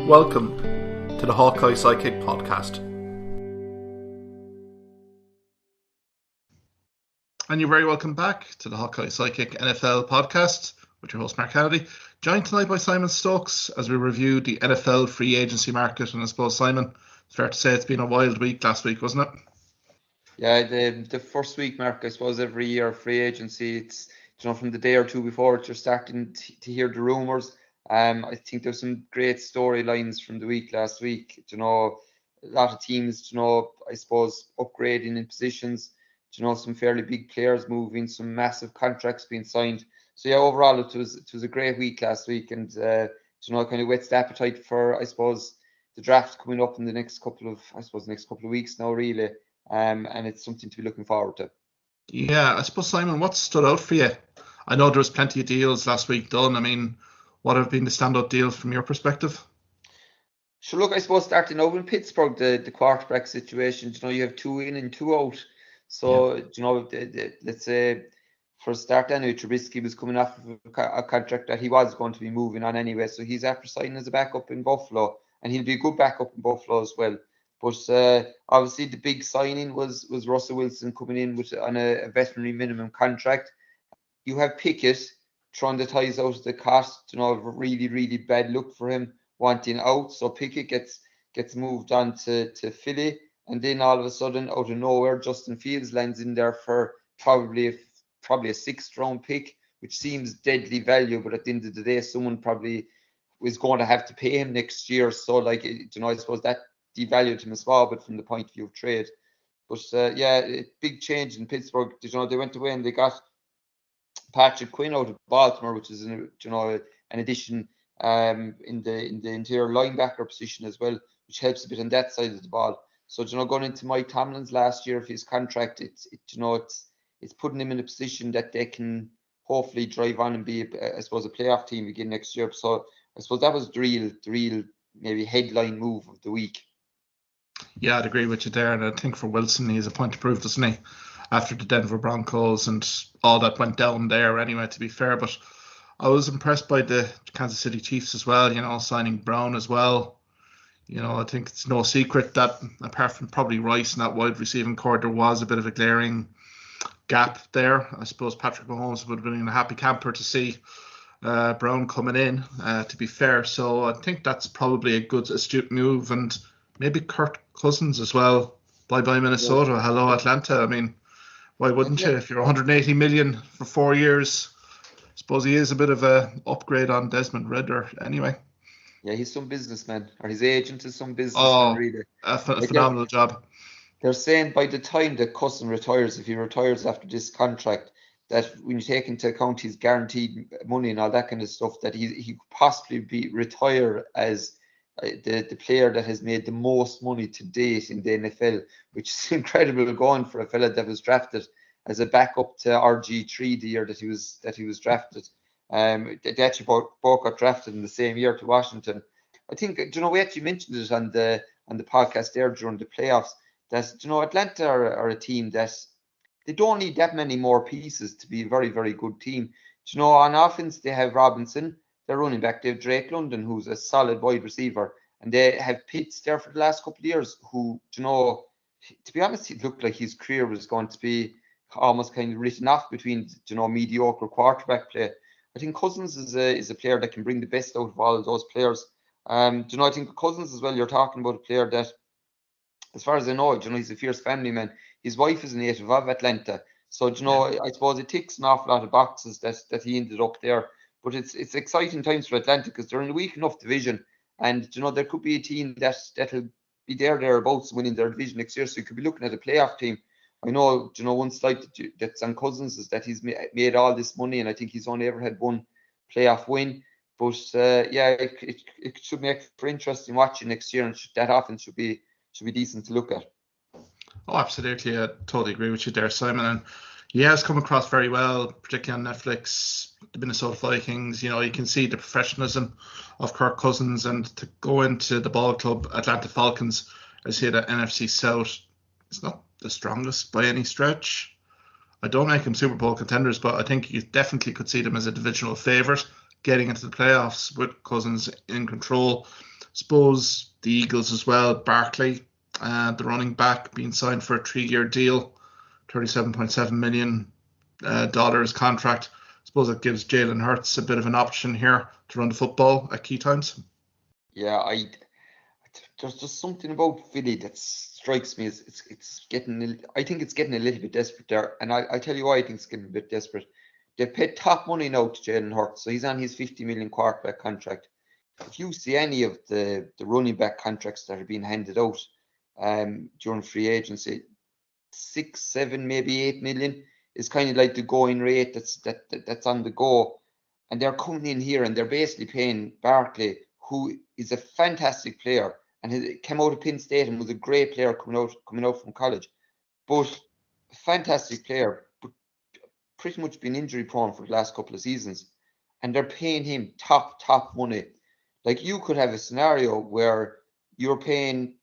Welcome to the Hawkeye Sidekick podcast. And you're very welcome back to the Hawkeye Sidekick NFL podcast with your host Mark Kennedy, joined tonight by Simon Stokes as we review the NFL free agency market. And I suppose, Simon, it's fair to say it's been a wild week last week, wasn't it? Yeah, the first week, Mark, I suppose every year free agency, it's from the day or two before it, you're starting to hear the rumours. I think there's some great storylines from the week last week. A lot of teams, I suppose upgrading in positions. Some fairly big players moving, some massive contracts being signed. So yeah, overall it was a great week last week, and kind of whets the appetite for, I suppose, the draft coming up in the next couple of weeks now, really. And it's something to be looking forward to. Yeah, I suppose, Simon, what stood out for you? I know there was plenty of deals last week done. I mean, what have been the standout deals from your perspective? Sure, look, I suppose starting over in Pittsburgh, the quarterback situation, you have 2 in and 2 out. So, let's say for a start anyway, Trubisky was coming off of a contract that he was going to be moving on anyway. So he's after signing as a backup in Buffalo, and he'll be a good backup in Buffalo as well. But obviously the big signing was Russell Wilson coming in on a veterinary minimum contract. You have Pickett trying to ties out the cost, a really, really bad look for him wanting out. So Pickett gets moved on to Philly, and then all of a sudden, out of nowhere, Justin Fields lands in there for probably a sixth round pick, which seems deadly value, but at the end of the day, someone probably was going to have to pay him next year. So I suppose that devalued him as well, but from the point of view of trade. But big change in Pittsburgh. They went away and they got Patrick Quinn out of Baltimore, which is an addition in the interior linebacker position as well, which helps a bit on that side of the ball. So going into Mike Tomlin's last year of his contract, it's putting him in a position that they can hopefully drive on and be, I suppose, a playoff team again next year. So I suppose that was the real maybe headline move of the week. Yeah, I'd agree with you there. And I think for Wilson, he has a point to prove, doesn't he? After the Denver Broncos and all that went down there anyway, to be fair. But I was impressed by the Kansas City Chiefs as well, signing Brown as well. I think it's no secret that apart from probably Rice and that wide receiving core, there was a bit of a glaring gap there. I suppose Patrick Mahomes would have been a happy camper to see Brown coming in, to be fair. So I think that's probably a good, astute move. And maybe Kirk Cousins as well. Bye-bye Minnesota. Yeah. Hello Atlanta. I mean, why wouldn't you? If you're 180 million for 4 years, I suppose he is a bit of a upgrade on Desmond Ridder anyway. Yeah, he's some businessman, or his agent is some businessman, really. A phenomenal job. They're saying by the time that Cousins retires, if he retires after this contract, that when you take into account his guaranteed money and all that kind of stuff, that he could possibly retire as the player that has made the most money to date in the NFL, which is incredible going for a fella that was drafted as a backup to RG3 the year that he was drafted. They actually both got drafted in the same year to Washington. I think, we actually mentioned it on the podcast there during the playoffs, that, Atlanta are a team that they don't need that many more pieces to be a very, very good team. On offense, they have Robinson, their running back. They have Drake London, who's a solid wide receiver. And they have Pitts there for the last couple of years, who, to be honest, it looked like his career was going to be almost kind of written off between, mediocre quarterback play. I think Cousins is a player that can bring the best out of all of those players. I think Cousins as well, you're talking about a player that, as far as I know, he's a fierce family man. His wife is a native of Atlanta. So, I suppose it ticks an awful lot of boxes that he ended up there. But it's exciting times for Atlanta because they're in a weak enough division. And, there could be a team that'll be thereabouts winning their division next year. So you could be looking at a playoff team. I know, one slight that's on Cousins is that he's made all this money, and I think he's only ever had one playoff win. But it should make for interesting watching next year, and that offense should be decent to look at. Oh, absolutely. I totally agree with you there, Simon. And he has come across very well, particularly on Netflix, the Minnesota Vikings. You can see the professionalism of Kirk Cousins, and to go into the ball club, Atlanta Falcons, I see that NFC South is not the strongest by any stretch. I don't make them Super Bowl contenders, but I think you definitely could see them as a divisional favourite getting into the playoffs with Cousins in control. Suppose the Eagles as well, Barkley, the running back, being signed for a 3-year deal, $37.7 million dollars contract. Suppose it gives Jalen Hurts a bit of an option here to run the football at key times. Yeah, there's just something about Philly that strikes me as it's getting. I think it's getting a little bit desperate there, and I tell you why I think it's getting a bit desperate. They've paid top money now to Jalen Hurts, so he's on his $50 million quarterback contract. If you see any of the running back contracts that are being handed out during free agency, 6, 7, maybe 8 million is kind of like the going rate that's on the go, and they're coming in here and they're basically paying Barkley, who is a fantastic player and came out of Penn State and was a great player coming out from college, but a fantastic player, but pretty much been injury prone for the last couple of seasons, and they're paying him top money. Like, you could have a scenario where you're paying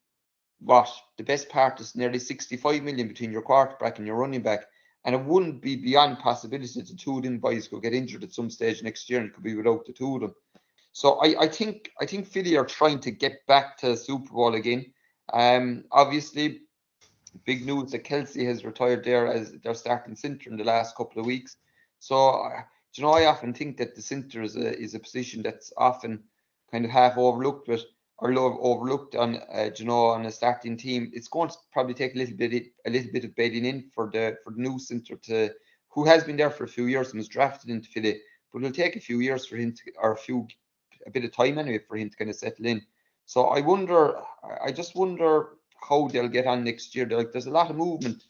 the best part is nearly 65 million between your quarterback and your running back, and it wouldn't be beyond possibility that the two of them boys could get injured at some stage next year and it could be without the two of them. So I think Philly are trying to get back to Super Bowl again. Obviously, big news that Kelsey has retired there as their starting centre in the last couple of weeks. So I often think that the centre is a position that's often kind of half overlooked, overlooked on on a starting team. It's going to probably take a little bit of bedding in for the new centre who has been there for a few years and was drafted into Philly, but it'll take a few years for him a bit of time anyway for him to kind of settle in. So I just wonder how they'll get on next year. There's a lot of movement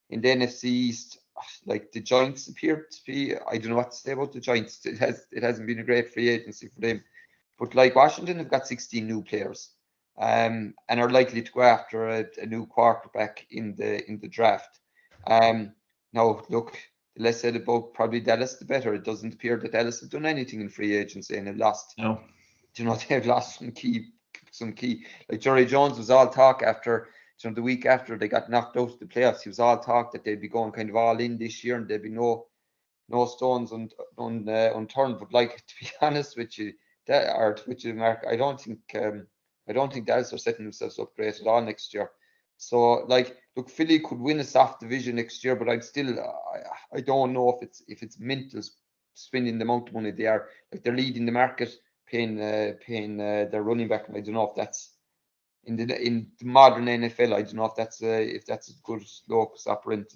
in the NFC East. Like, the Giants appear to be, I don't know what to say about the Giants. It hasn't been a great free agency for them. But like, Washington have got 16 new players, and are likely to go after a new quarterback in the draft. Now, look, the less said about probably Dallas, the better. It doesn't appear that Dallas have done anything in free agency and have lost. No. They've lost some key. Like, Jerry Jones was all talk after, the week after they got knocked out of the playoffs. He was all talk that they'd be going kind of all in this year and there'd be no stones unturned. But like, to be honest with you, Mark, I don't think Dallas are setting themselves up great at all next year. So, like, look, Philly could win a soft division next year, but I don't know if it's mental spending the amount of money they are. Like, they're leading the market, paying their running back. I don't know if that's in the modern NFL. I don't know if that's a good locus operandi.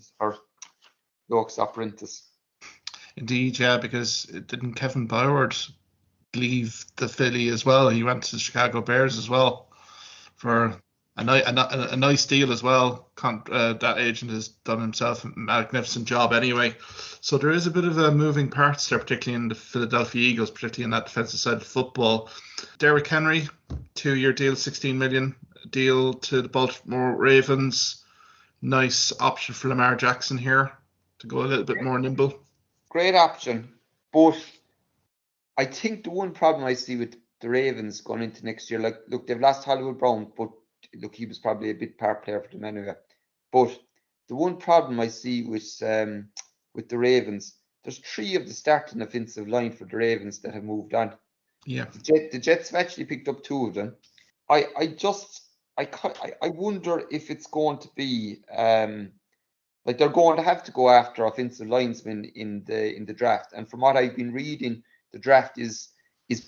Indeed, yeah, because didn't Kevin Bowers leave the Philly as well? He went to the Chicago Bears as well for a nice deal as well. That agent has done himself a magnificent job anyway. So there is a bit of a moving parts there, particularly in the Philadelphia Eagles, particularly in that defensive side of football. Derrick Henry, 2-year deal, $16 million deal to the Baltimore Ravens. Nice option for Lamar Jackson here to go a little bit more nimble. Great option, but I think the one problem I see with the Ravens going into next year, like, look, they've lost Hollywood Brown, but look, he was probably a big part player for them anyway. But the one problem I see with the Ravens, there's 3 of the starting offensive line for the Ravens that have moved on. Yeah, the Jets have actually picked up 2 of them. I wonder if it's going to be like, they're going to have to go after offensive linemen in the draft. And from what I've been reading, the draft is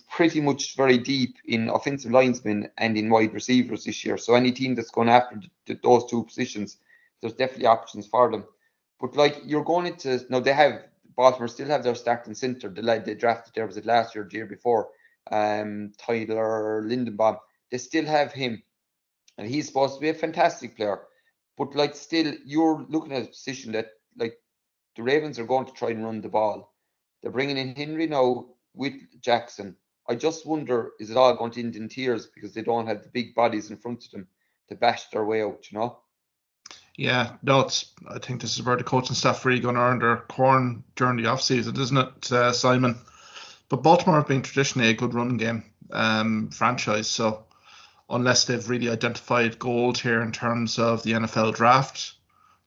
pretty much very deep in offensive linemen and in wide receivers this year. So any team that's going after those 2 positions, there's definitely options for them. But like, you're going into now, Baltimore still have their starting center. The lad they drafted there, was it last year or the year before? Tyler Lindenbaum. They still have him, and he's supposed to be a fantastic player. But like, still, you're looking at a position that, like, the Ravens are going to try and run the ball. They're bringing in Henry now with Jackson. I just wonder, is it all going to end in tears because they don't have the big bodies in front of them to bash their way out, Yeah, no, I think this is where the coaching staff really going to earn their corn during the offseason, isn't it, Simon? But Baltimore have been traditionally a good run game franchise, so unless they've really identified gold here in terms of the NFL draft,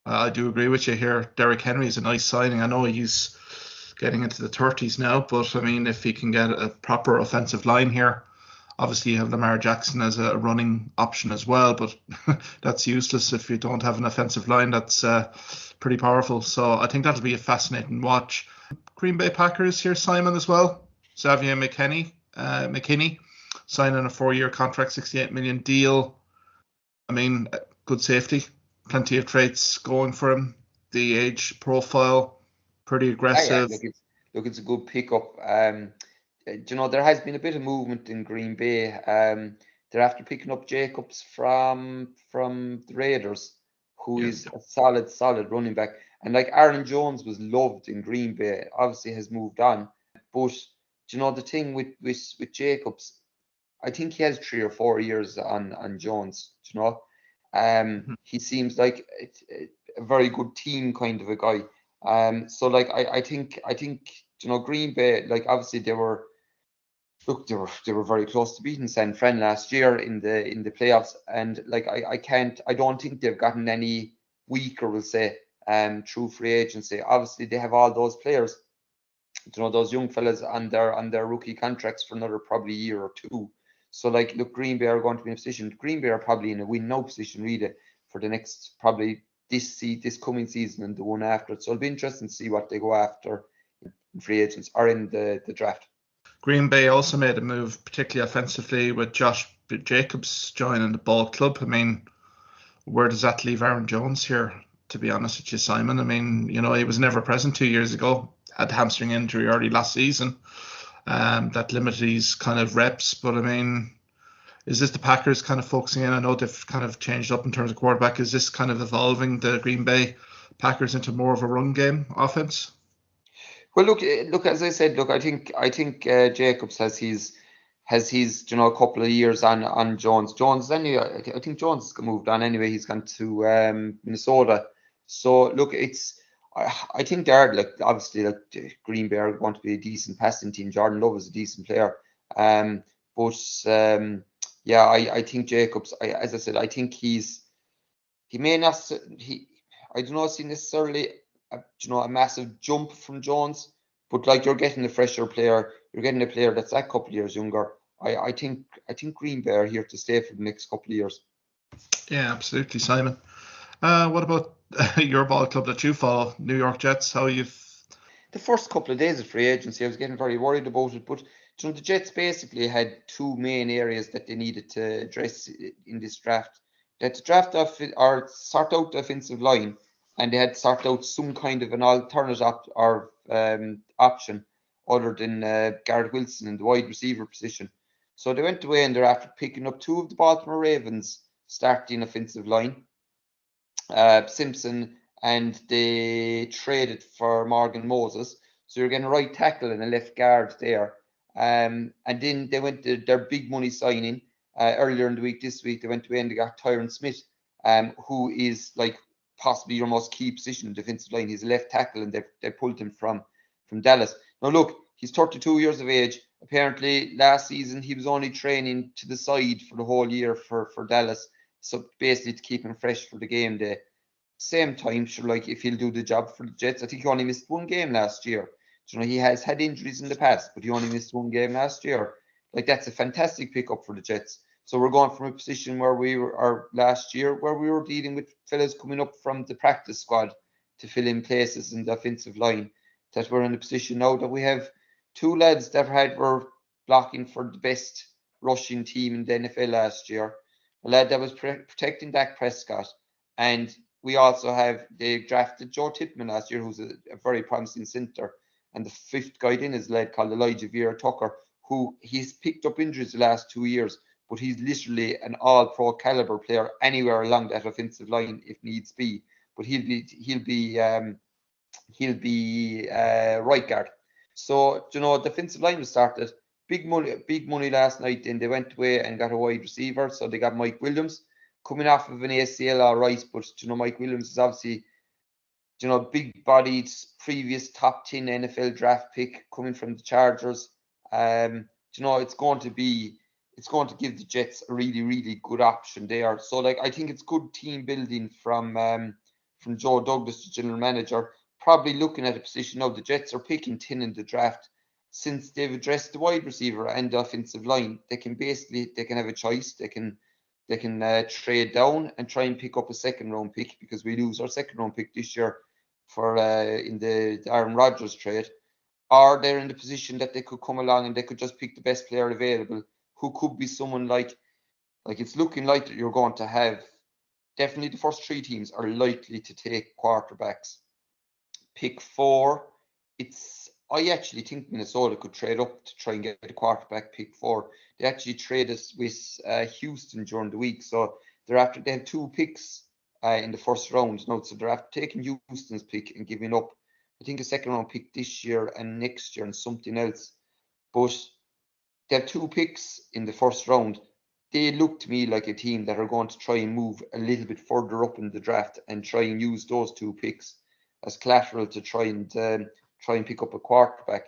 I do agree with you here. Derrick Henry is a nice signing. I know he's getting into the 30s now, but I mean, if he can get a proper offensive line here, Obviously, you have Lamar Jackson as a running option as well, but that's useless if you don't have an offensive line that's pretty powerful. So I think that'll be a fascinating watch. Green Bay Packers here, Simon, as well. Xavier McKinney signing a 4-year contract, $68 million deal. I mean, good safety, plenty of traits going for him. The age profile, pretty aggressive. It's a good pickup. There has been a bit of movement in Green Bay. They're after picking up Jacobs from the Raiders, who is a solid running back. And like Aaron Jones was loved in Green Bay, obviously has moved on. But the thing with Jacobs, I think he has 3 or 4 years on Jones. He seems like a very good team kind of a guy. So like I think Green Bay, like obviously they were very close to beating San Fran last year in the playoffs, and like I don't think they've gotten any weaker, we'll say, through free agency. Obviously they have all those players, those young fellas on their rookie contracts for another probably year or two. So like, look, Green Bay are going to be in a position. Green Bay are probably in a win-no position really for the next probably this coming season and the one after it. So it'll be interesting to see what they go after in free agents or in the draft. Green Bay also made a move, particularly offensively, with Josh Jacobs joining the ball club. I mean, where does that leave Aaron Jones here, to be honest with you, Simon? I mean, he was never present 2 years ago, had hamstring injury early last season. That limited his kind of reps. But I mean, is this the Packers kind of focusing in? I know they've kind of changed up in terms of quarterback. Is this kind of evolving the Green Bay Packers into more of a run game offense? Well, look. As I said, I think Jacobs has his a couple of years on Jones. Anyway, I think Jones has moved on anyway. He's gone to Minnesota. So look, I think they're like obviously like Green Bay are going to be a decent passing team. Jordan Love is a decent player. Yeah, I think Jacobs. As I said, I think he may not. I do not see necessarily a massive jump from Jones, but like you're getting a fresher player, you're getting a player that's a couple of years younger. I think Green Bay are here to stay for the next couple of years. Yeah, absolutely, Simon. What about your ball club that you follow, New York Jets? How you? The first couple of days of free agency, I was getting very worried about it, but the Jets basically had two main areas that they needed to address in this draft. They had to draft off or sort out the offensive line, and they had to sort out some kind of an alternate option other than Garrett Wilson in the wide receiver position. So they went away and they're after picking up 2 of the Baltimore Ravens starting offensive line, Simpson, and they traded for Morgan Moses. So you're getting a right tackle and a left guard there. And then they went to their big money signing earlier in the week. This week they went away and they got Tyron Smith, who is like possibly your most key position in the defensive line. He's a left tackle, and they pulled him from Dallas. Now look, he's 32 years of age. Apparently last season he was only training to the side for the whole year for Dallas. So basically to keep him fresh for the game day. Same time, sure, like if he'll do the job for the Jets, I think he only missed 1 game last year. He has had injuries in the past, but he only missed 1 game last year. Like that's a fantastic pickup for the Jets. So we're going from a position where we were last year, where we were dealing with fellas coming up from the practice squad to fill in places in the offensive line, that we're in a position now that we have 2 lads that were blocking for the best rushing team in the NFL last year. A lad that was protecting Dak Prescott, and we also they drafted Joe Tippmann last year, who's a very promising center. And the 5th guy in is a lad called Elijah Vera Tucker, who he's picked up injuries the last 2 years, but he's literally an all-pro caliber player anywhere along that offensive line if needs be. But he'll be right guard. So the defensive line was started. Big money last night. Then they went away and got a wide receiver. So they got Mike Williams coming off of an ACL, all right. But Mike Williams is obviously big-bodied, previous top 10 NFL draft pick coming from the Chargers. It's going to give the Jets a really, really good option there. So, like, I think it's good team building from Joe Douglas, the general manager. Probably looking at a position now, the Jets are picking 10 in the draft. since they've addressed the wide receiver and the offensive line, they can have a choice. They can trade down and try and pick up a second round pick, because we lose our second round pick this year for in the Aaron Rodgers trade. Or they're in the position that they could come along and they could just pick the best player available, who could be someone like it's looking like that you're going to have, definitely the first 3 teams are likely to take quarterbacks. Pick 4, I actually think Minnesota could trade up to try and get the quarterback. Pick 4. They actually traded with Houston during the week, so they have 2 picks in the first round now. So they're after taking Houston's pick and giving up, I think, a second round pick this year and next year and something else. But they have 2 picks in the first round. They look to me like a team that are going to try and move a little bit further up in the draft and try and use those 2 picks as collateral to try and pick up a quarterback.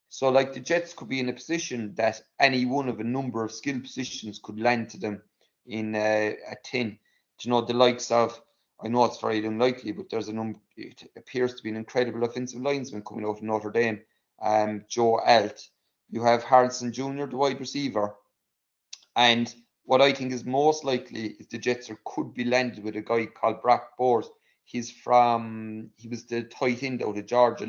So like the Jets could be in a position that any one of a number of skill positions could land to them in at 10. You know, the likes of, I know it's very unlikely, but there's a number, it appears to be an incredible offensive lineman coming out of Notre Dame, Joe Alt. You have Harrison Jr., the wide receiver. And what I think is most likely is the Jets could be landed with a guy called Brock Bowers. He was the tight end out of Georgia.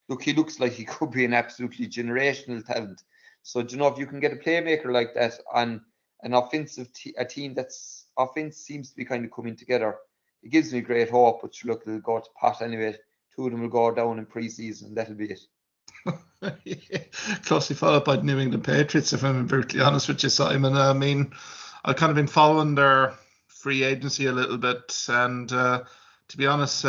Look, he looks like he could be an absolutely generational talent. So, you know, if you can get a playmaker like that on an offensive a team that's offense seems to be kind of coming together, it gives me great hope. But look, they'll go to pot anyway. 2 of them will go down in preseason, and that'll be it. Closely followed by the New England Patriots, if I'm brutally honest with you, Simon. I mean, I've kind of been following their free agency a little bit, and to be honest,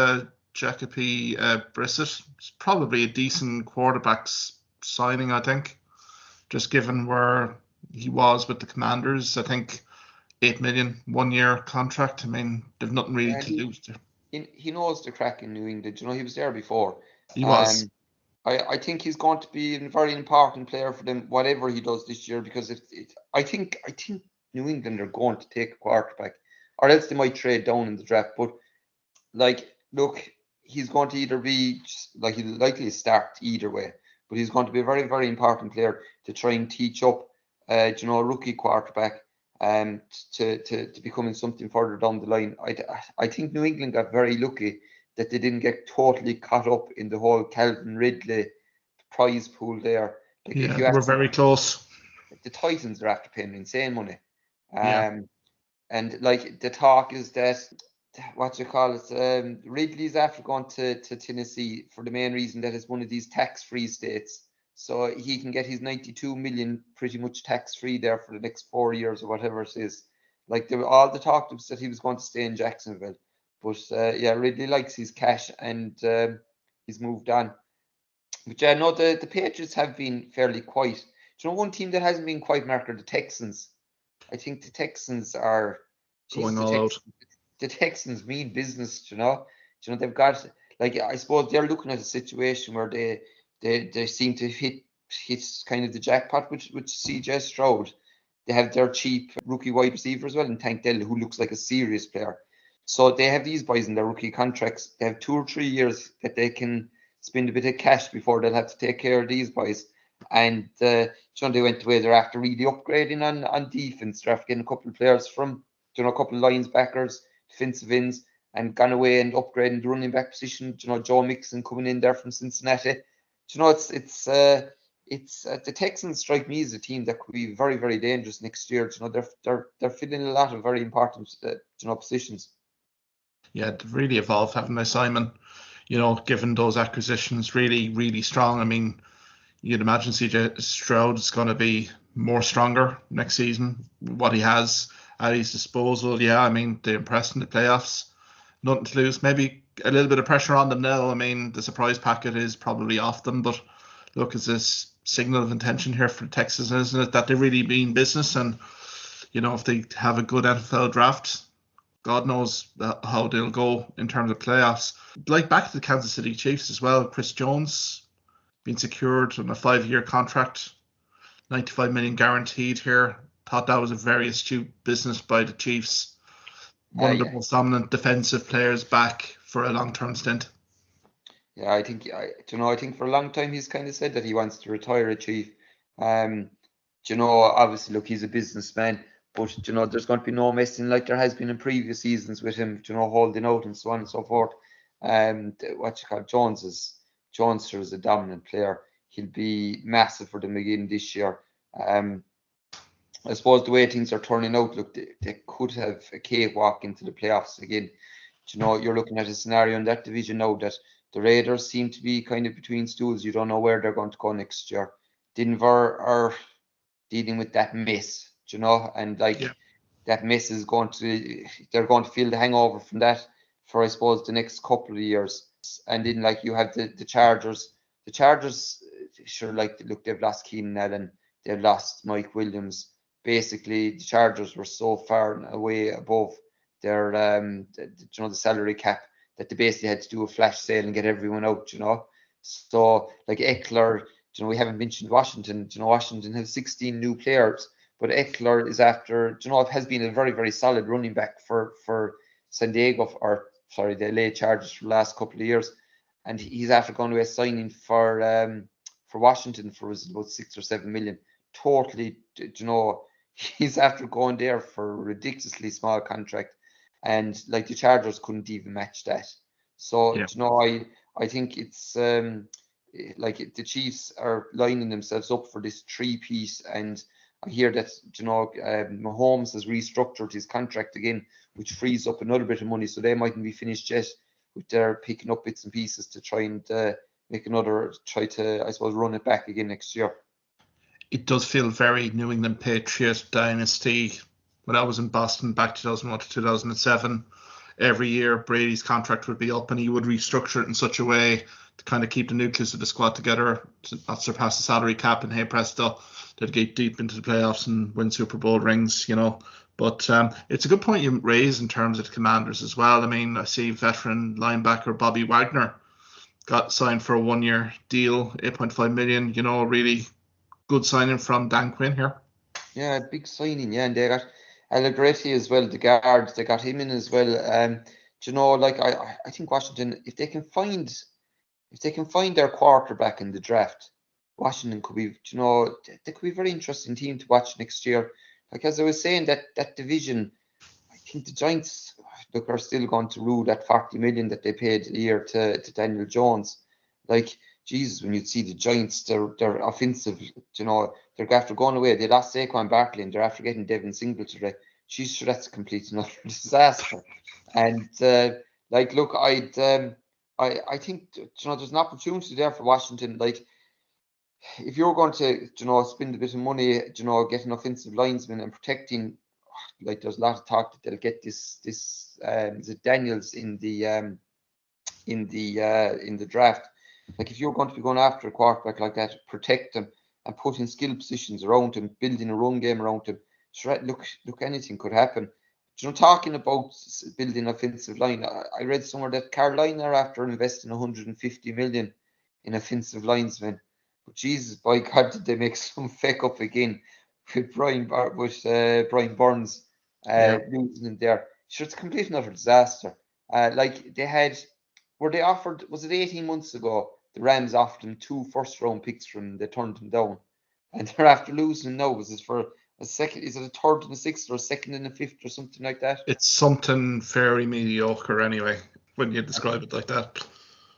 Jacoby Brissett is probably a decent quarterbacks signing, I think, just given where he was with the Commanders. I think $8 million 1-year contract. I mean, they've nothing really to lose there. He knows the crack in New England. You know, he was there before. He was. I think he's going to be a very important player for them, whatever he does this year, because I think New England are going to take a quarterback, or else they might trade down in the draft. But like, look, he's going to either be like, he'll likely start either way, but he's going to be a very, very important player to try and teach up, a rookie quarterback, to becoming something further down the line. I think New England got very lucky that they didn't get totally caught up in the whole Calvin Ridley prize pool there. Like, yeah, if we're very close. The Titans are after paying insane money. And like the talk is that, Ridley's after going to Tennessee for the main reason that it's one of these tax-free states. So he can get his 92 million pretty much tax-free there for the next 4 years or whatever it is. Like, all the talk was that he was going to stay in Jacksonville. But Ridley likes his cash, and he's moved on. But yeah, no, the Patriots have been fairly quiet. Do you know one team that hasn't been quite, Mark, are the Texans? I think the Texans are going all out. The Texans mean business, you know. They've got, like, I suppose they're looking at a situation where they seem to hit kind of the jackpot with CJ Stroud. They have their cheap rookie wide receiver as well, and Tank Dell, who looks like a serious player. So they have these boys in their rookie contracts. They have 2 or 3 years that they can spend a bit of cash before they'll have to take care of these boys. And they went away. They're after really upgrading on defense. They're after getting a couple of players from, a couple of linebackers, defensive ends, and gone away and upgrading the running back position. Joe Mixon coming in there from Cincinnati. It's the Texans strike me as a team that could be very, very dangerous next year. They're filling a lot of very important positions. Yeah, they've really evolved, haven't they, Simon? Given those acquisitions, really, really strong. I mean, you'd imagine CJ Stroud is going to be more stronger next season. What he has at his disposal, yeah. I mean, they impressed in the playoffs. Nothing to lose. Maybe a little bit of pressure on them now. I mean, the surprise packet is probably off them, but look, it's this signal of intention here for Texas, isn't it, that they really mean business. And if they have a good NFL draft, God knows how they'll go in terms of playoffs. Like back to the Kansas City Chiefs as well. Chris Jones being secured on a 5-year contract, $95 million guaranteed here. Thought that was a very astute business by the Chiefs. One of the most dominant defensive players back for a long-term stint. Yeah, I think for a long time he's kind of said that he wants to retire a chief. Um, obviously, look, he's a businessman, but there's going to be no messing like there has been in previous seasons with him, holding out and so on and so forth. What you call Jones is a dominant player. He'll be massive for them again this year. I suppose the way things are turning out, look, they could have a cakewalk into the playoffs again. You're looking at a scenario in that division now that the Raiders seem to be kind of between stools. You don't know where they're going to go next year. Denver are dealing with that mess, and Yeah. that mess is they're going to feel the hangover from that for, I suppose, the next couple of years. And then, you have the Chargers. The Chargers, sure, look, they've lost Keenan Allen, they've lost Mike Williams. Basically, the Chargers were so far and away above their, the salary cap that they basically had to do a flash sale and get everyone out, So, like Eckler, we haven't mentioned Washington. Washington has 16 new players, but Eckler is after, has been a very, very solid running back for San Diego, or sorry, the LA Chargers for the last couple of years. And he's after going to a signing for Washington for about 6 or 7 million. Totally, he's after going there for a ridiculously small contract. And the Chargers couldn't even match that. So, Yeah. I think it's the Chiefs are lining themselves up for this three-piece, and I hear that Mahomes has restructured his contract again, which frees up another bit of money, so they mightn't be finished yet with their picking up bits and pieces to try and try to, I suppose, run it back again next year. It does feel very New England Patriot dynasty. When I was in Boston back 2001 to 2007, every year Brady's contract would be up and he would restructure it in such a way to kind of keep the nucleus of the squad together, to not surpass the salary cap, and hey presto, they'd get deep into the playoffs and win Super Bowl rings, But it's a good point you raise in terms of the Commanders as well. I mean, I see veteran linebacker Bobby Wagner got signed for a 1-year deal, 8.5 million, really good signing from Dan Quinn here. Yeah, big signing, yeah, and they got Allegretti as well, the guard. They got him in as well. I think Washington, if they can find their quarterback in the draft, Washington could be, they could be a very interesting team to watch next year. Like as I was saying, that division, I think the Giants look are still going to rule that 40 million that they paid a year to Daniel Jones. Like Jesus, when you see the Giants, they're offensive, they're after going away. They lost Saquon Barkley and they're after getting Devin Singletary. Jeez, sure, that's a complete and utter disaster. And look, I think there's an opportunity there for Washington. Like if you're going to spend a bit of money, getting offensive linesmen and protecting, like there's a lot of talk that they'll get this is it Daniels in the draft. Like if you're going to be going after a quarterback like that, protect them and put in skill positions around him, building a run game around him. Sure, look, anything could happen. Talking about building offensive line, I read somewhere that Carolina are after investing 150 million in offensive linesmen. But Jesus, by God, did they make some fake up again with Brian Burns Yeah. losing in there? Sure, it's a complete and utter disaster. Were they offered, was it 18 months ago? The Rams offered them 2 first-round picks from, they turned them down. And they're after losing now. Was this for a second? Is it a third and a sixth or a second and a fifth or something like that? It's something very mediocre anyway, when you describe it like that.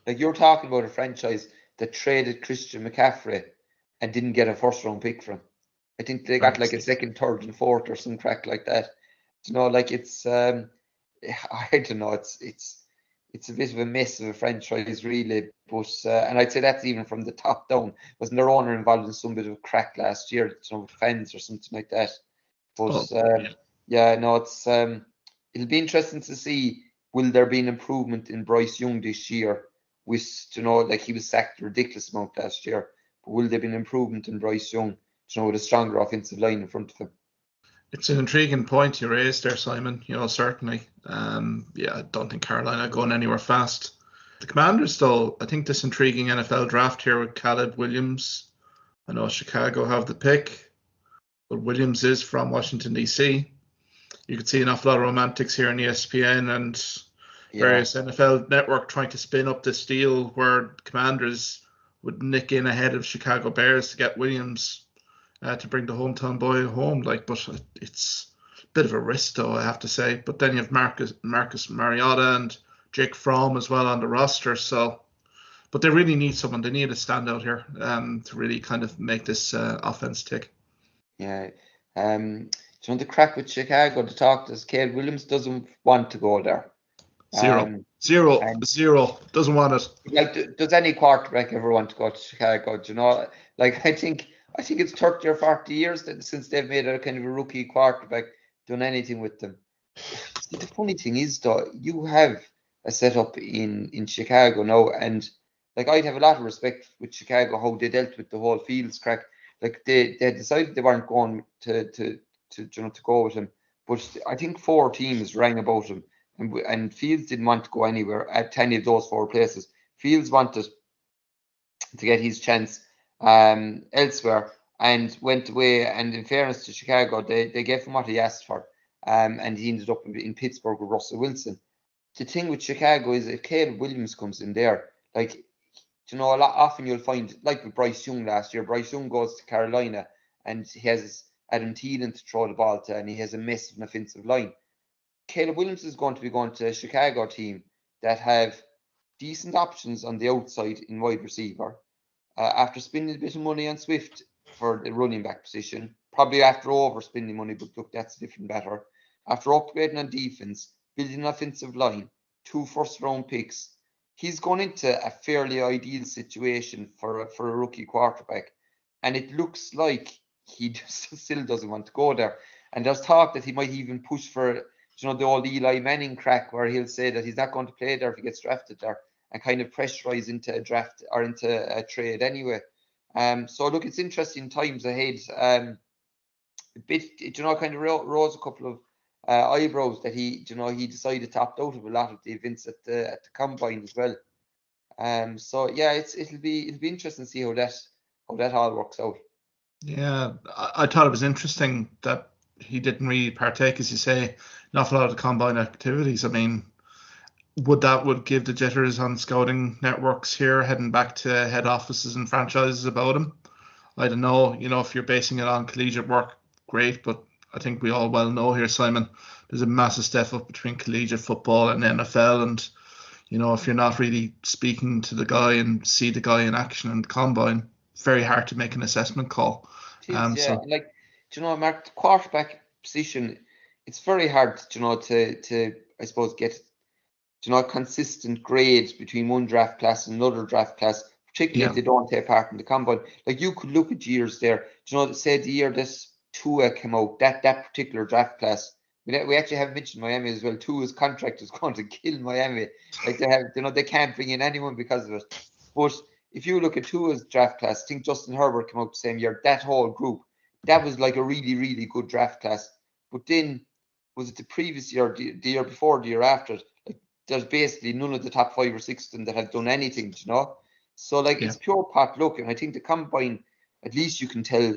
Like you're talking about a franchise that traded Christian McCaffrey and didn't get a first-round pick from. I think they got like a second, third, and fourth or some crack like that. It's I don't know. It's a bit of a mess of a franchise, really. But and I'd say that's even from the top down. Wasn't their owner involved in some bit of crack last year, with fans or something like that? But yeah, no, it's it'll be interesting to see, will there be an improvement in Bryce Young this year? With like he was sacked a ridiculous amount last year, but will there be an improvement in Bryce Young? With a stronger offensive line in front of him? It's an intriguing point you raised there, Simon. Certainly. I don't think Carolina are going anywhere fast. The Commanders, though, I think this intriguing NFL draft here with Caleb Williams. I know Chicago have the pick, but Williams is from Washington, D.C. You could see an awful lot of romantics here on ESPN, and Yeah, various NFL network trying to spin up this deal where Commanders would nick in ahead of Chicago Bears to get Williams to bring the hometown boy home. Like, but it's a bit of a risk, though, I have to say. But then you have Marcus Mariota and Jake Fromm as well on the roster. So, but they really need someone. They need a standout here to really kind of make this offense tick. yeah. Do you know the crack with Chicago? The talk is Caleb Williams doesn't want to go there. Zero, Um, zero, and zero. Doesn't want it. like, does any quarterback ever want to go to Chicago? Do you know? Like, I think it's 30 or 40 years since they've made a kind of a rookie quarterback done anything with them. See, the funny thing is, though, you have a setup in Chicago now, and like I'd have a lot of respect with Chicago how they dealt with the whole Fields crack. Like they decided they weren't going to go with him, but I think 4 teams rang about him, and Fields didn't want to go anywhere at any of those 4 places. Fields wanted to get his chance elsewhere and went away. And in fairness to Chicago, they gave him what he asked for. And he ended up in Pittsburgh with Russell Wilson. The thing with Chicago is if Caleb Williams comes in there, like, you know, a lot often you'll find, like with Bryce Young last year, Bryce Young goes to Carolina and he has Adam Thielen to throw the ball to, and he has a mess of an offensive line. Caleb Williams is going to be going to a Chicago team that have decent options on the outside in wide receiver. After spending a bit of money on Swift for the running back position, probably after overspending money, but look, that's a different matter. After upgrading on defense, building an offensive line, 2 first-round picks, he's gone into a fairly ideal situation for a rookie quarterback, and it looks like he just still doesn't want to go there. And there's talk that he might even push for, the old Eli Manning crack, where he'll say that he's not going to play there if he gets drafted there, and kind of pressurize into a draft or into a trade anyway. So look, it's interesting times ahead. A bit, kind of rose a couple of eyebrows that he decided to opt out of a lot of the events at the combine as well. So yeah, it'll be interesting to see how that all works out. Yeah, I thought it was interesting that he didn't really partake, as you say, an awful lot of the combine activities. I mean, would give the jitters on scouting networks here heading back to head offices and franchises about him? I don't know. If you're basing it on collegiate work, great, but I think we all well know here, Simon, there's a massive step up between collegiate football and NFL, and if you're not really speaking to the guy and see the guy in action and combine, very hard to make an assessment call. It is, yeah. So Like, Mark, the quarterback position, it's very hard, to I suppose get, consistent grades between one draft class and another draft class, particularly if yeah, they don't take part in the combine. Like, you could look at years there, say the year this Tua came out, that particular draft class. We actually have mentioned Miami as well. Tua's contract is going to kill Miami. Like, they have, they can't bring in anyone because of it. But if you look at Tua's draft class, I think Justin Herbert came out the same year. That whole group, that was like a really, really good draft class. But then, was it the previous year, the year before, the year after? Like, there's basically none of the top 5 or 6 of them that have done anything, So, like, yeah. it's pure pot luck. And I think the combine, at least you can tell,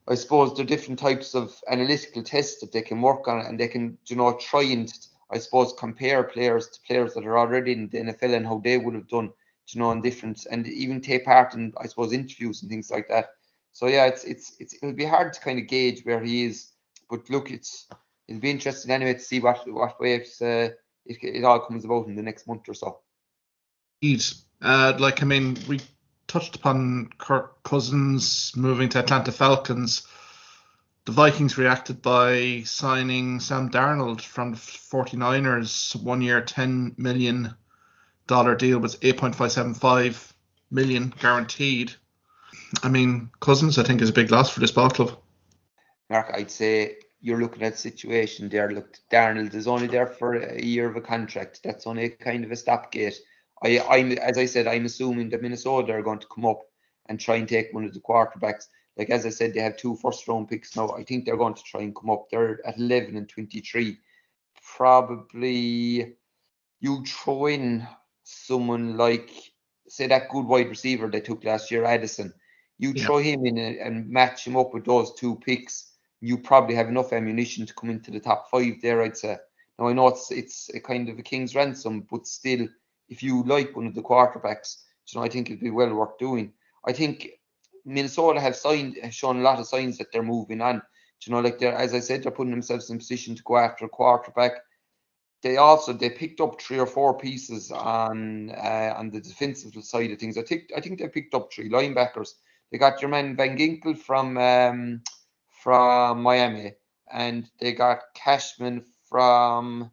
I suppose there are different types of analytical tests that they can work on, and they can, try and, I suppose, compare players to players that are already in the NFL and how they would have done, in different, and even take part in, I suppose, interviews and things like that. So yeah, it'll be hard to kind of gauge where he is, but look, it'll be interesting anyway to see what way it all comes about in the next month or so. Indeed. I mean, we touched upon Kirk Cousins moving to Atlanta Falcons. The Vikings reacted by signing Sam Darnold from the 49ers, 1 year, $10 million deal with 8.575 million guaranteed. I mean, Cousins, I think, is a big loss for this ball club. Mark, I'd say you're looking at a situation there. Look, Darnold is only there for a year of a contract. That's only kind of a stopgate. As I said, I'm assuming that Minnesota are going to come up and try and take one of the quarterbacks. Like, as I said, they have 2 first-round picks now. I think they're going to try and come up. They're at 11 and 23. Probably you throw in someone like, say, that good wide receiver they took last year, Addison. You Yeah. throw him in and match him up with those 2 picks. You probably have enough ammunition to come into the top 5 there, I'd say. Now I know it's a kind of a king's ransom, but still, if you like one of the quarterbacks, I think it'd be well worth doing. I think Minnesota have shown a lot of signs that they're moving on. Like as I said, they're putting themselves in a position to go after a quarterback. They picked up 3 or 4 pieces on the defensive side of things. I think they picked up 3 linebackers. They got your man Van Ginkel from Miami, and they got Cashman from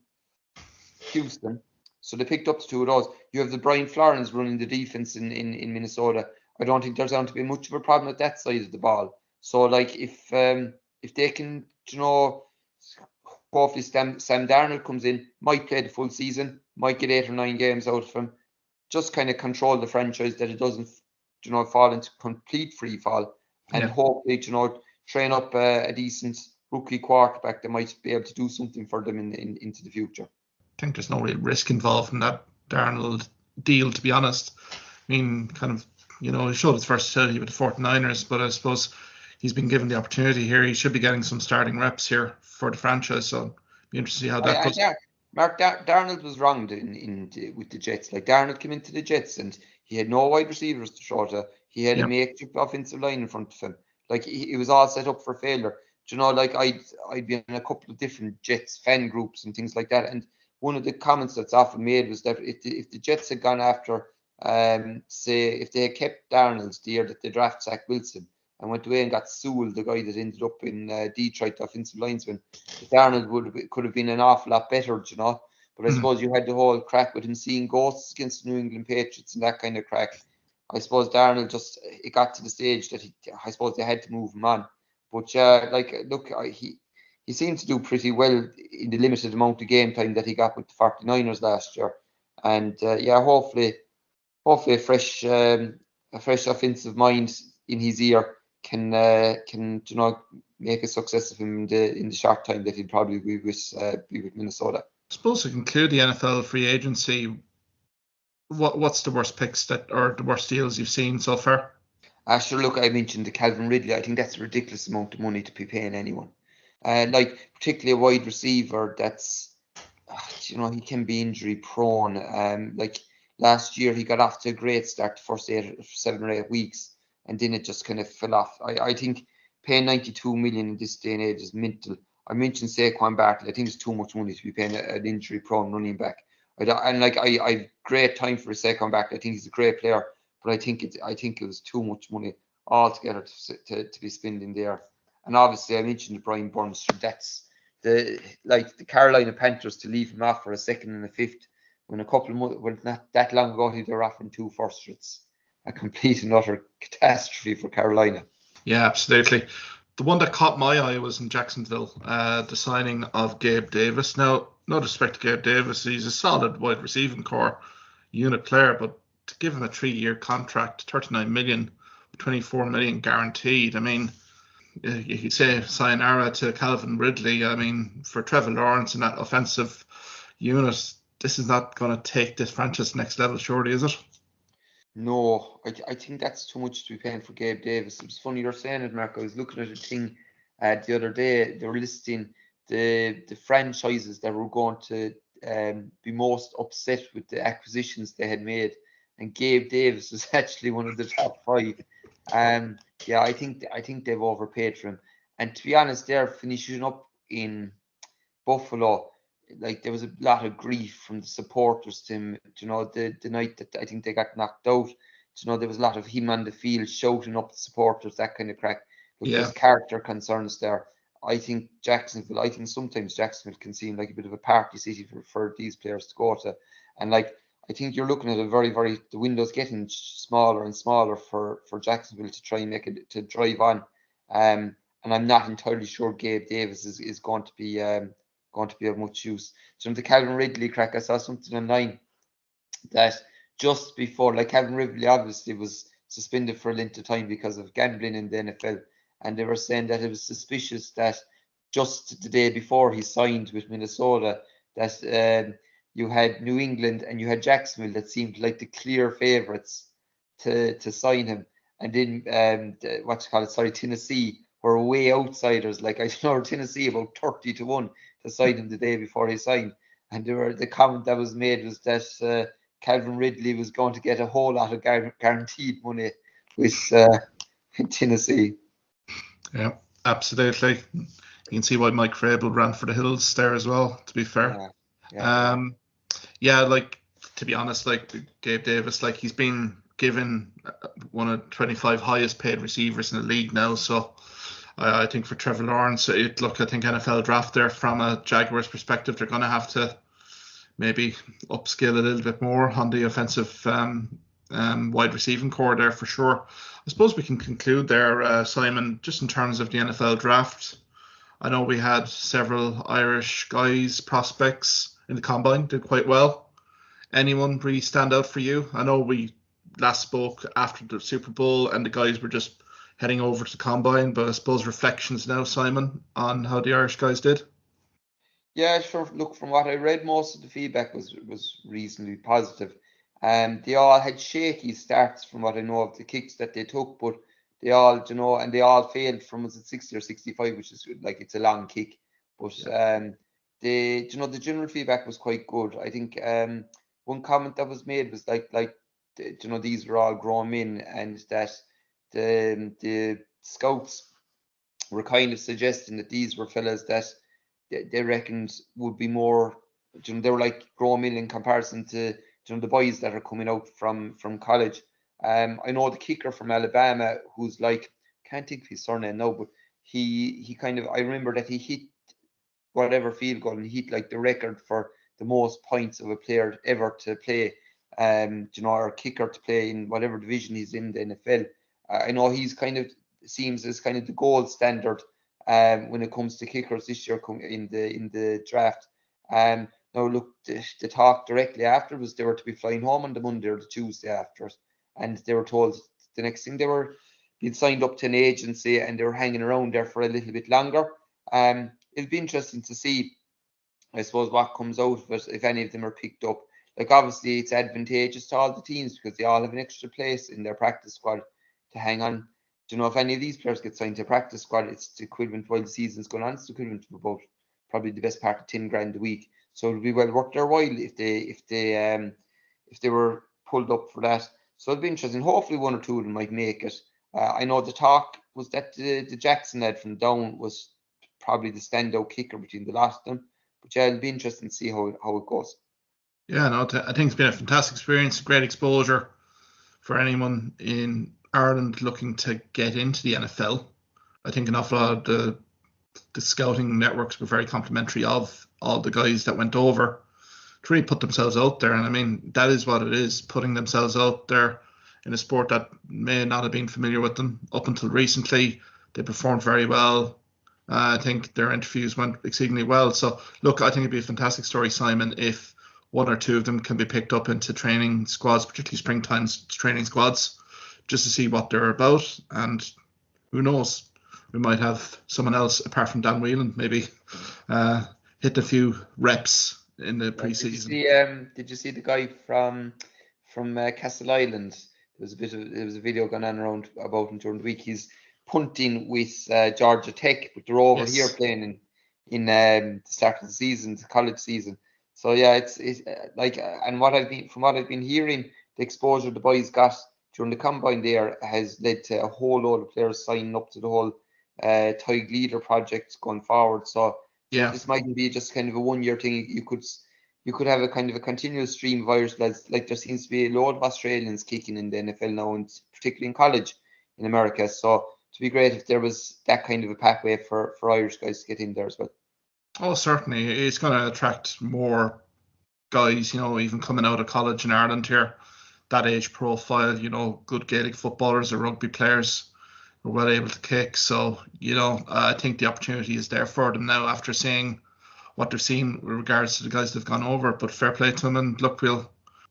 Houston. So they picked up the 2 of those. You have the Brian Florence running the defense in Minnesota. I don't think there's going to be much of a problem at that side of the ball. So like if they can, hopefully Sam Darnold comes in, might play the full season, might get 8 or 9 games out of him, just kind of control the franchise that it doesn't, fall into complete free fall, and hopefully, train up a decent rookie quarterback that might be able to do something for them into the future. I think there's no real risk involved in that Darnold deal, to be honest. I mean, kind of, he showed his versatility with the 49ers, but I suppose he's been given the opportunity here. He should be getting some starting reps here for the franchise, so it'll be interesting to see how that goes. Mark, Darnold was wronged with the Jets. Like, Darnold came into the Jets and he had no wide receivers to throw to. He had a makeshift offensive line in front of him. Like, it was all set up for failure. Like, I'd been in a couple of different Jets fan groups and things like that, and one of the comments that's often made was that if the Jets had gone after, say, if they had kept Darnold the year that they drafted Zach Wilson and went away and got Sewell, the guy that ended up in Detroit, offensive linesman, Darnold could have been an awful lot better, But I suppose you had the whole crack with him seeing ghosts against the New England Patriots and that kind of crack. I suppose Darnold it got to the stage that I suppose they had to move him on. But he seemed to do pretty well in the limited amount of game time that he got with the 49ers last year. And hopefully a fresh offensive mind in his ear can make a success of him in the short time that he'll probably be with Minnesota. I suppose to conclude the NFL free agency, what's the worst picks or the worst deals you've seen so far? Sure, look, I mentioned the Calvin Ridley. I think that's a ridiculous amount of money to be paying anyone. Particularly a wide receiver that's, he can be injury prone. Like last year, he got off to a great start the first 7 or 8 weeks, and then it just kind of fell off. I think paying $92 million in this day and age is mental. I mentioned Saquon Barkley. I think it's too much money to be paying an injury prone running back. I great time for Saquon Barkley. I think he's a great player, but I think it was too much money altogether to be spending there. And obviously, I mentioned Brian Burns. That's the Carolina Panthers to leave him off for a 2nd and a 5th when not that long ago they were offering 2 firsts. It's a complete and utter catastrophe for Carolina. Yeah, absolutely. The one that caught my eye was in Jacksonville, the signing of Gabe Davis. Now, no disrespect to Gabe Davis, he's a solid wide receiving core unit player, but to give him a 3-year contract, $39 million, $24 million guaranteed. I mean, you could say sayonara to Calvin Ridley. I mean, for Trevor Lawrence and that offensive unit, this is not going to take this franchise to the next level, surely, is it? No, I think that's too much to be paying for Gabe Davis. It was funny you're saying it, Mark. I was looking at a thing the other day. They were listing the franchises that were going to be most upset with the acquisitions they had made, and Gabe Davis was actually one of the top 5. I think they've overpaid for him. And to be honest, they're finishing up in Buffalo. Like, there was a lot of grief from the supporters to him, the night that I think they got knocked out. There was a lot of him on the field shouting up the supporters, that kind of crack. But there's character concerns there. I think sometimes Jacksonville can seem like a bit of a party city for these players to go to. And I think you're looking at a very, very, the window's getting smaller and smaller for Jacksonville to try and make it, to drive on. And I'm not entirely sure Gabe Davis is going to be of much use. So the Calvin Ridley crack, I saw something online that just before, Calvin Ridley obviously was suspended for a length of time because of gambling in the NFL, and they were saying that it was suspicious that just the day before he signed with Minnesota, that you had New England and you had Jacksonville that seemed like the clear favourites to sign him, and then Tennessee were way outsiders. Like I know Tennessee about 30-1 to sign him the day before he signed, and the comment that was made was that Calvin Ridley was going to get a whole lot of guaranteed money with Tennessee. Yeah, absolutely. You can see why Mike Vrabel ran for the hills there as well, to be fair. Yeah. Yeah, like, to be honest, like Gabe Davis, like he's been given one of 25 highest paid receivers in the league now. So I think for Trevor Lawrence, I think NFL draft there from a Jaguars perspective, they're going to have to maybe upskill a little bit more on the offensive wide receiving core there for sure. I suppose we can conclude there, Simon, just in terms of the NFL draft. I know we had several Irish guys, prospects in the combine, did quite well. Anyone really stand out for you? I know we last spoke after the Super Bowl and the guys were just heading over to the combine, but I suppose reflections now, Simon, on how the Irish guys did. Yeah, sure. Look, from what I read, most of the feedback was reasonably positive. They all had shaky starts from what I know of the kicks that they took, but they all, and they all failed from, was it 60 or 65, which is like it's a long kick. But the general feedback was quite good. I think one comment that was made was like these were all grown men, and that the scouts were kind of suggesting that these were fellas that they reckoned would be more, they were like grown men in comparison to the boys that are coming out from college. I know the kicker from Alabama, who's like, can't think of his surname now, but he kind of, I remember that he hit whatever field goal, and he hit like the record for the most points of a player ever to play, or a kicker to play in whatever division he's in the NFL. I know he's kind of seems as kind of the gold standard when it comes to kickers this year in the draft. Now look, the talk directly after was they were to be flying home on the Monday or the Tuesday after, and they were told the next thing they were being signed up to an agency and they were hanging around there for a little bit longer. It'll be interesting to see, I suppose, what comes out of it if any of them are picked up. Like obviously it's advantageous to all the teams because they all have an extra place in their practice squad to hang on. If any of these players get signed to a practice squad, it's the equivalent while the season's going on. It's the equivalent of about probably the best part of 10 grand a week. So it'll be well worth their while if they were pulled up for that. So it'll be interesting. Hopefully one or two of them might make it. I know the talk was that the Jackson lad from Down was probably the standout kicker between the lot of them. But yeah, it'll be interesting to see how it goes. Yeah, no, I think it's been a fantastic experience, great exposure for anyone in Ireland looking to get into the NFL. I think an awful lot of the scouting networks were very complimentary of all the guys that went over to really put themselves out there. And I mean, that is what it is, putting themselves out there in a sport that may not have been familiar with them up until recently. They performed very well. I think their interviews went exceedingly well. So, look, I think it'd be a fantastic story, Simon, if one or two of them can be picked up into training squads, particularly springtime training squads, just to see what they're about. And who knows, we might have someone else apart from Dan Whelan maybe hit a few reps in the preseason. Did you see the guy from Castle Island? There was a video going on around about him during the week. He's punting with Georgia Tech, but they're over here playing in the start of the season, the college season. So yeah, it's like, and from what I've been hearing, the exposure the boys got during the combine there has led to a whole load of players signing up to the whole Tig Leader project going forward. So yeah, this mightn't be just kind of a 1 year thing. You could have a kind of a continuous stream of Irish lads. Like there seems to be a load of Australians kicking in the NFL now, and particularly in college in America. So it'd be great if there was that kind of a pathway for Irish guys to get in there as well. Oh, certainly. It's going to attract more guys, even coming out of college in Ireland here, that age profile, good Gaelic footballers or rugby players are well able to kick. So, I think the opportunity is there for them now after seeing what they've seen with regards to the guys that have gone over. But fair play to them, and look, we'll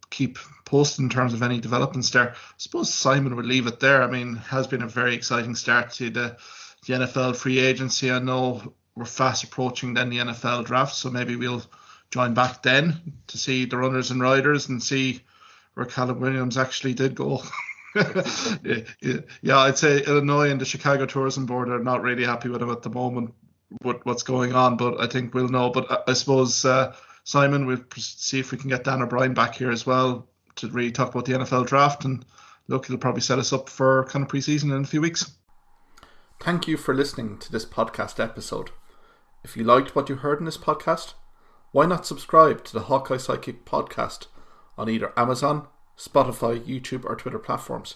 keep posted in terms of any developments there. I suppose Simon would leave it there. I mean, it has been a very exciting start to the NFL free agency. I know we're fast approaching then the NFL draft, so maybe we'll join back then to see the runners and riders and see where Callum Williams actually did go. Yeah, I'd say Illinois and the Chicago Tourism Board are not really happy with him at the moment with what's going on, but I think we'll know. But I suppose, Simon, we'll see if we can get Dan O'Brien back here as well to really talk about the NFL draft. And look, he'll probably set us up for kind of preseason in a few weeks. Thank you for listening to this podcast episode. If you liked what you heard in this podcast, why not subscribe to the Hawkeye Sidekick podcast on either Amazon, Spotify, YouTube or Twitter platforms.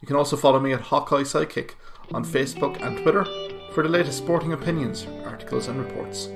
You can also follow me at Hawkeye Sidekick on Facebook and Twitter for the latest sporting opinions, articles and reports.